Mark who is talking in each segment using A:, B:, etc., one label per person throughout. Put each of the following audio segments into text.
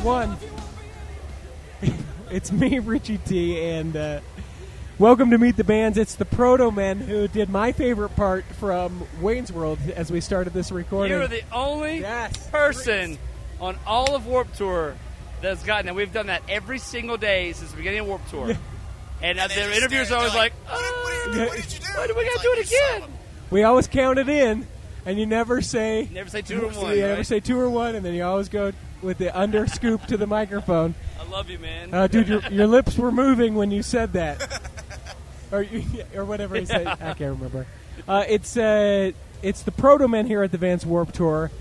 A: one. It's me, Richie T, and welcome to Meet the Bands. It's the Protomen who did my favorite part from Wayne's World as we started this recording.
B: You're the only person on all of Warped Tour that's gotten it. We've done that every single day since the beginning of Warped Tour.
A: Yeah.
B: And the interviewers are always like,
C: what did you do?
B: why do we got to do it again?
A: We always count it in, and you never say...
B: Never say 2 or 1,
A: You
B: right?
A: never say 2 or 1, and then you always go with the under scoop to the microphone.
B: I love you, man.
A: Dude, your lips were moving when you said that. or whatever he said. I can't remember. It's the Protomen here at the Vans Warped Tour.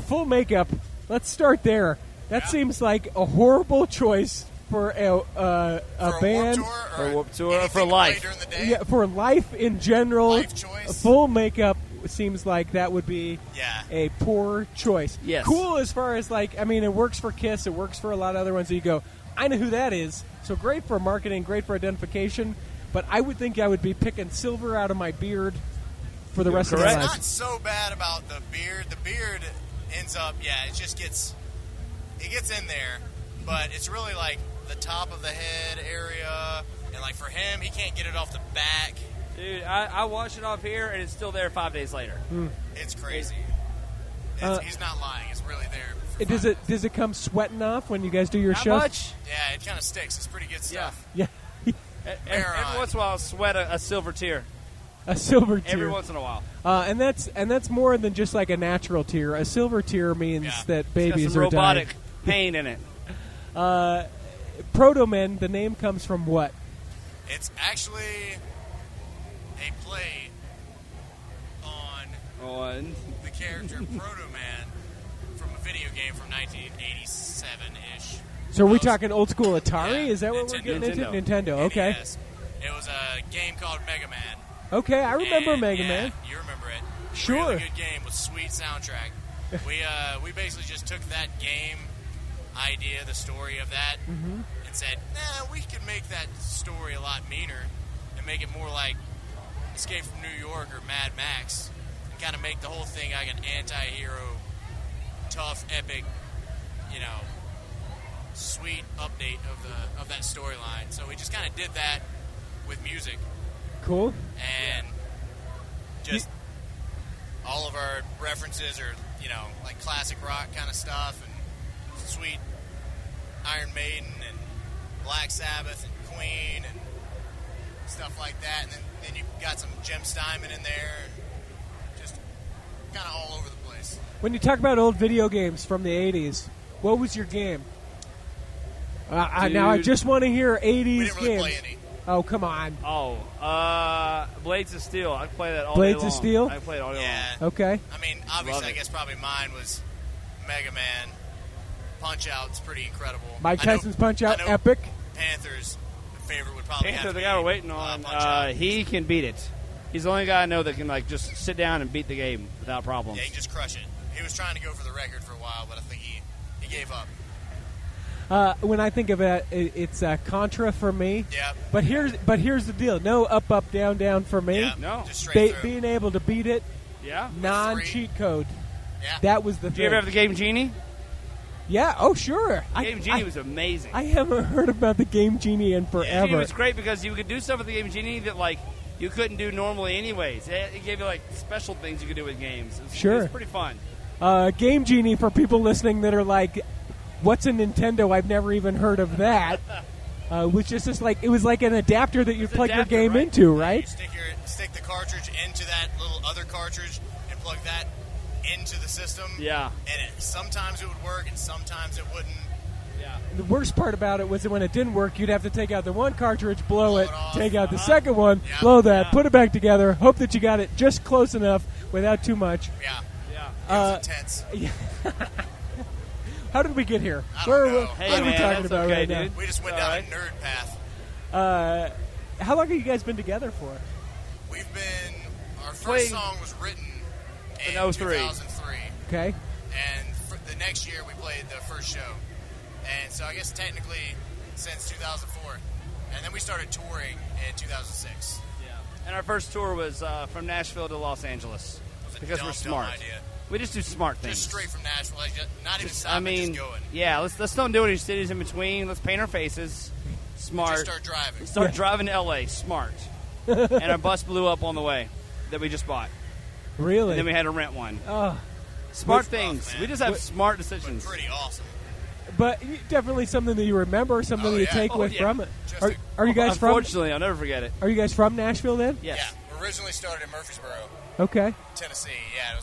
A: Full makeup. Let's start there. That seems like a horrible choice for a band.
B: For a Warped Tour or for life.
A: Yeah, for life in general.
C: Life choice.
A: Full makeup seems like that would be a poor choice.
B: Yes.
A: Cool as far as it works for Kiss. It works for a lot of other ones that you go, I know who that is. So great for marketing, great for identification. But I would think I would be picking silver out of my beard for the rest of my life.
C: It's not so bad about the beard. The beard ends up, it just gets in there. But it's really like the top of the head area. And like for him, he can't get it off the back.
B: Dude, I wash it off here, and it's still there 5 days later.
C: It's crazy. He's not lying. It's really there.
A: Does it come sweating off when you guys do your
B: Not
A: shows?
B: much.
C: Yeah, it kind of sticks. It's pretty good stuff.
A: Yeah.
B: Every once in a while, I'll sweat a silver tear.
A: A silver tear.
B: Every once in a while.
A: And that's more than just like a natural tear. A silver tear means that babies
B: it's got some
A: are
B: robotic
A: dying.
B: pain in it.
A: Protomen, the name comes from what?
C: It's actually a play on the character Protoman from a video game from 1987-ish.
A: So are we talking old school Atari?
C: Yeah,
A: Is that what we're getting into? Nintendo, okay.
C: NES. It was a game called Mega Man.
A: Okay, I remember
C: And,
A: Mega Man.
C: You remember it.
A: Sure.
C: Really good game with sweet soundtrack. We basically just took that game idea, the story of that, and said, we could make that story a lot meaner and make it more like Escape from New York or Mad Max, and kind of make the whole thing like an anti-hero, tough, epic, sweet update of that storyline. So we just kind of did that with music.
A: Cool.
C: And just all of our references are, like classic rock kind of stuff and sweet Iron Maiden and Black Sabbath and Queen and stuff like that. And then you've got some Jim Steinman in there. And just kind of all over the place.
A: When you talk about old video games from the 80s, what was your game? Now I just want to hear 80s
C: We didn't really
A: games.
C: play any.
A: Oh, come on.
B: Blades of Steel. I play that all
A: Blades
B: day long.
A: of Steel?
B: I play it all day
C: Yeah.
A: Okay.
C: I mean, obviously, I guess probably mine was Mega Man. Punch-Out's pretty incredible.
A: Mike Tyson's Punch-Out,
C: I know
A: epic.
C: Panthers' favorite would probably
B: Panther,
C: have to
B: the
C: be
B: guy we're waiting on,
C: Punch-Out.
B: he can beat it. He's the only guy I know that can just sit down and beat the game without problems.
C: Yeah, he can just crush it. He was trying to go for the record for a while, but I think he gave up.
A: When I think of it, it's Contra for me.
C: Yeah.
A: But here's the deal. No up, up, down, down for me.
C: Yeah.
B: No.
C: Just straight through.
A: Being able to beat it,
B: Yeah.
A: non-cheat code.
C: Yeah.
A: That was the
B: Did
A: thing.
B: you ever have the Game Genie?
A: Yeah, oh, sure.
B: Game Genie was amazing.
A: I haven't heard about the Game Genie in forever.
B: It was great because you could do stuff with the Game Genie that, you couldn't do normally anyways. It gave you, special things you could do with games. It was pretty fun.
A: Game Genie, for people listening that are like, what's a Nintendo? I've never even heard of that. Which is just it was like an adapter that you plug your game into, right?
C: You stick the cartridge into that little other cartridge and plug that into the system.
B: Yeah.
C: And sometimes it would work and sometimes it wouldn't.
B: Yeah.
A: The worst part about it was that when it didn't work, you'd have to take out the one cartridge, blow it,
C: off.
A: take out the second one, blow that, put it back together, hope that you got it just close enough without too much.
C: Yeah.
B: Yeah.
C: It was intense.
A: How did we get here?
C: I don't know.
B: Hey,
A: what are we
B: man,
A: talking
B: that's
A: about
B: okay,
A: right now?
B: dude.
C: We just went
B: All
C: down
B: right.
C: a nerd path.
A: How long have you guys been together for?
C: Our first
B: Playing-
C: song was written in
B: In 03.
C: 2003.
A: Okay.
C: And for the next year we played the first show. And so I guess technically since 2004. And then we started touring in 2006.
B: Yeah. And our first tour was from Nashville to Los Angeles
C: It was a
B: because
C: dumb,
B: we're smart.
C: Dumb idea.
B: We just do smart things.
C: Just straight from Nashville. Like, not even
B: Just-
C: stopping, just going.
B: yeah. Let's don't do any cities in between. Let's paint our faces. Smart.
C: Just start driving.
B: Start driving to L.A. Smart. And our bus blew up on the way that we just bought.
A: Really?
B: And then we had to rent one.
A: Oh.
B: Smart
C: Rough,
B: things.
C: man.
B: We just have smart
C: But
B: decisions.
C: pretty awesome.
A: But definitely something that you remember, something
C: Oh,
A: that you
C: yeah.
A: take
C: Oh,
A: with
B: yeah.
A: from it.
C: Just
A: Are you guys from?
B: Unfortunately, I'll never forget it.
A: Are you guys from Nashville then?
B: Yes.
C: Yeah, we originally started in Murfreesboro,
A: Okay.
C: Tennessee. Yeah, it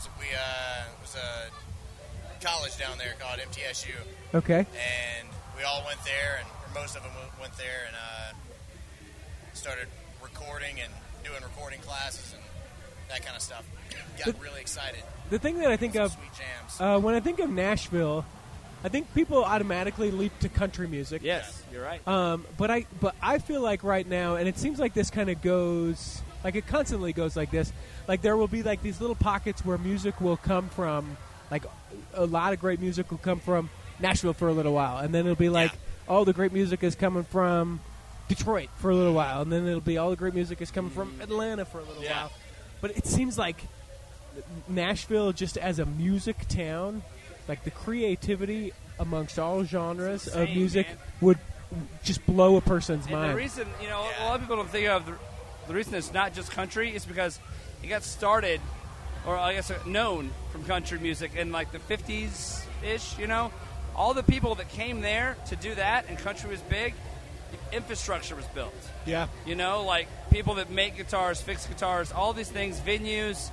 C: was a college down there called MTSU,
A: Okay.
C: and we all went there, and or most of them went there, and started recording and doing recording classes and that kind of stuff. Got really excited.
A: The thing that I think
C: Some
A: of
C: sweet jams.
A: when I think of Nashville, I think people automatically leap to country music.
B: Yes, you're right.
A: But I feel like right now, and it seems like this kind of goes, like it constantly goes like this. Like there will be like these little pockets where music will come from, like a lot of great music will come from Nashville for a little while, and then it'll be like, all the great music is coming from Detroit for a little while, and then it'll be all the great music is coming from Atlanta for a little while. But it seems like Nashville, just as a music town, like the creativity amongst all genres of
B: Insane,
A: music
B: man.
A: would just blow a person's
B: And
A: mind.
B: the reason, a lot of people don't think of the reason it's not just country is because it got started, or I guess known from country music in like the 50s ish. All the people that came there to do that, and country was big. Infrastructure was built.
A: Yeah.
B: Like people that make guitars, fix guitars, all these things, venues,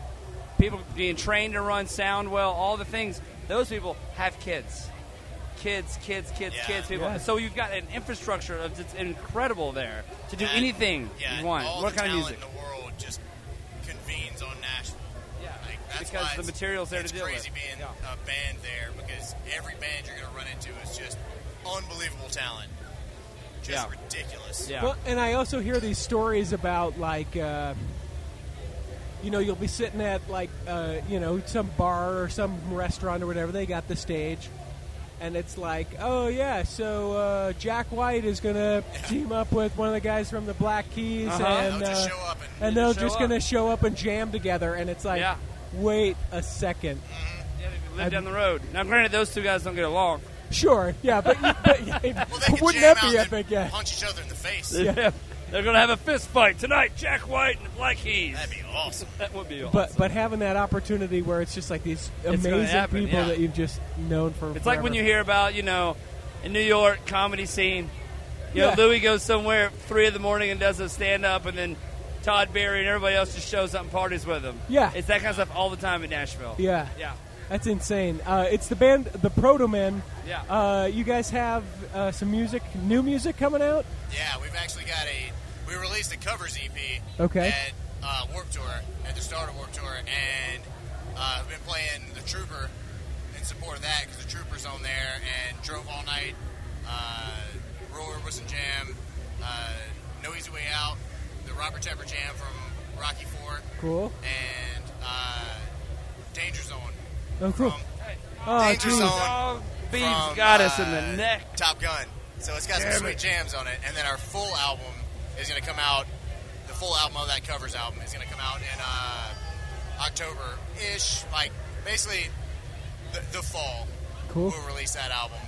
B: people being trained to run sound well, all the things. Those people have kids. Kids, people.
A: Yeah.
B: So you've got an infrastructure that's incredible there to do
C: And-
B: anything
C: yeah,
B: you want.
C: all
B: What
C: the
B: kind of
C: talent
B: music?
C: in the world just convenes on Nashville.
B: Yeah,
C: Like, that's
B: because
C: why
B: the
C: it's-
B: material's there to
C: it's
B: deal with.
C: crazy being
B: Yeah.
C: a band there because every band you're going to run into is just unbelievable talent. Just
B: Yeah.
C: ridiculous.
B: Yeah.
A: Well, and I also hear these stories about like, you'll be sitting at like, some bar or some restaurant or whatever. They got the stage, and it's like, oh yeah, so Jack White is gonna team up with one of the guys from the Black Keys, and
C: They'll just show up
A: and
B: They
A: they're
B: just
A: just
B: show
A: gonna
B: up.
A: show up and jam together, and it's like,
B: Yeah.
A: wait a second.
B: Yeah, they live down the road. Now, granted, those two guys don't get along.
A: Sure, yeah, but
C: well, they could
A: wouldn't
C: jam
A: that
C: out
A: be
C: and
A: epic? Yeah.
C: punch each other in the face.
A: Yeah.
B: They're going to have a fist fight tonight. Jack White and the Black Keys.
C: That'd be awesome.
B: That would be awesome.
A: But having that opportunity where it's just like these
B: It's gonna
A: amazing
B: happen,
A: people
B: yeah.
A: that you've just known for
B: It's like when you hear about, in New York, comedy scene,
A: Yeah.
B: Louis goes somewhere at 3 in the morning and does a stand-up, and then Todd Berry and everybody else just shows up and parties with him.
A: Yeah.
B: It's that kind of stuff all the time in Nashville.
A: Yeah.
B: Yeah.
A: That's insane. It's the band, the Protomen.
B: Yeah.
A: You guys have some new music coming out?
C: Yeah, we've actually got we released a covers EP
A: Okay.
C: at Warped Tour, at the start of Warped Tour, and we've been playing The Trooper in support of that because The Trooper's on there, and Drove All Night, Roy Orbison Jam, No Easy Way Out, the Robert Tepper Jam from Rocky IV,
A: Cool.
C: and Danger Zone.
A: Oh, cool.
C: From
A: Oh,
C: Danger
A: geez.
C: Zone.
B: Oh, Beebs
C: from,
B: got us in the neck.
C: Top Gun. So it's got some sweet jams on it. And then our full album is going to come out. The full album of that covers album is going to come out in October-ish. Like, basically, the fall.
A: Cool.
C: We'll release that album.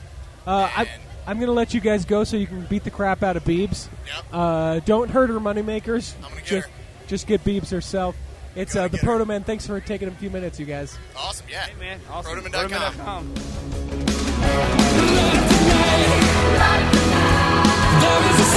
A: I'm going to let you guys go so you can beat the crap out of Beebs.
C: Yep.
A: Don't hurt her, Moneymakers.
C: I'm gonna get her.
A: Just get Beebs herself. It's
C: Gonna
A: the
C: get her.
A: Protomen. Thanks for taking a few minutes, you guys.
C: Awesome, yeah.
B: Hey, man. Awesome.
C: Protomen.com.
B: Protomen.com.
D: There is a